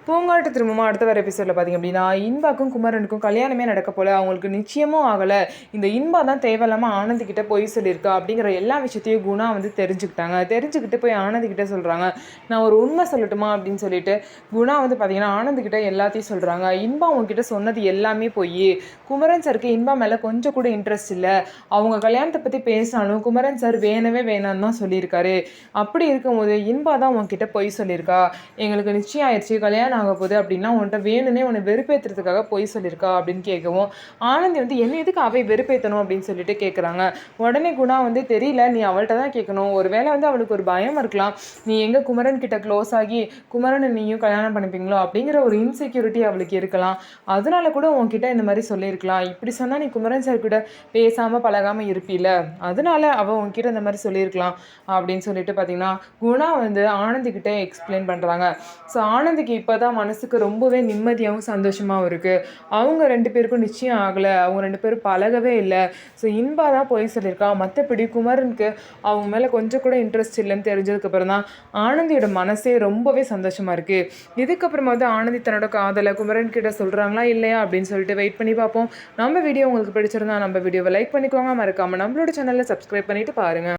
பூங்காட்டு திரும்பவும் அடுத்த வர எபிசோடில் பார்த்திங்க அப்படின்னா இன்பாக்கும் குமரனுக்கும் கல்யாணமே நடக்க போல, அவங்களுக்கு நிச்சயமும் ஆகலை. இந்த இன்பா தான் தேவையில்லாமல் ஆனந்திக்கிட்ட போய் சொல்லியிருக்கா அப்படிங்கிற எல்லா விஷயத்தையும் குணா வந்து தெரிஞ்சுக்கிட்டாங்க. தெரிஞ்சுக்கிட்டு போய் ஆனந்திக்கிட்ட சொல்கிறாங்க, நான் ஒரு உண்மை சொல்லட்டுமா அப்படின்னு சொல்லிட்டு குணா வந்து பார்த்திங்கன்னா ஆனந்திக்கிட்ட எல்லாத்தையும் சொல்கிறாங்க. இன்பா அவங்ககிட்ட சொன்னது எல்லாமே போய், குமரன் சாருக்கு இன்பா மேலே கொஞ்சம் கூட இன்ட்ரெஸ்ட் இல்லை. அவங்க கல்யாணத்தை பற்றி பேசினாலும் குமரன் சார் வேணவே வேணான்னு தான் சொல்லியிருக்காரு. அப்படி இருக்கும்போது இன்பா தான் உங்ககிட்ட போய் சொல்லியிருக்கா, எங்களுக்கு நிச்சயம் ஆயிடுச்சு, கல்யாணம் ஆக போகுது அப்படின்னா உன்கிட்ட வேணும்னே உன்னை வெறுப்பேற்றுறதுக்காக போய் சொல்லியிருக்கா அப்படின்னு கேட்கவும், ஆனந்தி வந்து என்ன எதுக்கு அவை வெறுப்பேற்றணும் அப்படின்னு சொல்லிட்டு கேட்குறாங்க. உடனே குணா வந்து தெரியல, நீ அவள்கிட்ட தான் கேட்கணும். ஒருவேளை வந்து அவளுக்கு ஒரு பயம் இருக்கலாம், நீ எங்கே குமரன் கிட்ட க்ளோஸ் ஆகி குமரனை நீயும் கல்யாணம் பண்ணிப்பீங்களோ அப்படிங்கிற ஒரு இன்செக்யூரிட்டி அவளுக்கு இருக்கலாம். அதனால கூட உன்கிட்ட இந்த மாதிரி சொல்லியிருக்கலாம். இப்படி சொன்னால் நீ குமரன் சார் கூட பேசாமல் பழகாமல் இருப்பீல, அதனால அவள் உன்கிட்ட இந்த மாதிரி சொல்லியிருக்கலாம் அப்படின்னு சொல்லிட்டு பார்த்தீங்கன்னா குணா வந்து ஆனந்திக்கிட்ட எக்ஸ்பிளைன் பண்ணுறாங்க. ஸோ ஆனந்திக்கு இப்போ தான் மனசுக்கு ரொம்பவே நிம்மதியாகவும் சந்தோஷமாகவும் இருக்குது. அவங்க 2 பேருக்கும் நிச்சயம் ஆகலை, அவங்க 2 பேரும் பழகவே இல்லை. ஸோ இன்பா தான் போய் சொல்லியிருக்கா. மற்றபடி குமரனுக்கு அவங்க மேலே கொஞ்சம் கூட இன்ட்ரெஸ்ட் இல்லைன்னு தெரிஞ்சதுக்கப்புறம் தான் ஆனந்தியோட மனசே ரொம்பவே சந்தோஷமாக இருக்குது. இதுக்கப்புறமா வந்து ஆனந்தி தன்னோட காதலை குமரன் கிட்ட சொல்கிறாங்களா இல்லையா அப்படின்னு சொல்லிட்டு வெயிட் பண்ணி பார்ப்போம். நம்ம வீடியோ உங்களுக்கு பிடிச்சிருந்தா நம்ம வீடியோவை லைக் பண்ணிக்கோங்க, மறக்காமல் நம்மளோட சேனலை சப்ஸ்கிரைப் பண்ணிவிட்டு பாருங்கள்.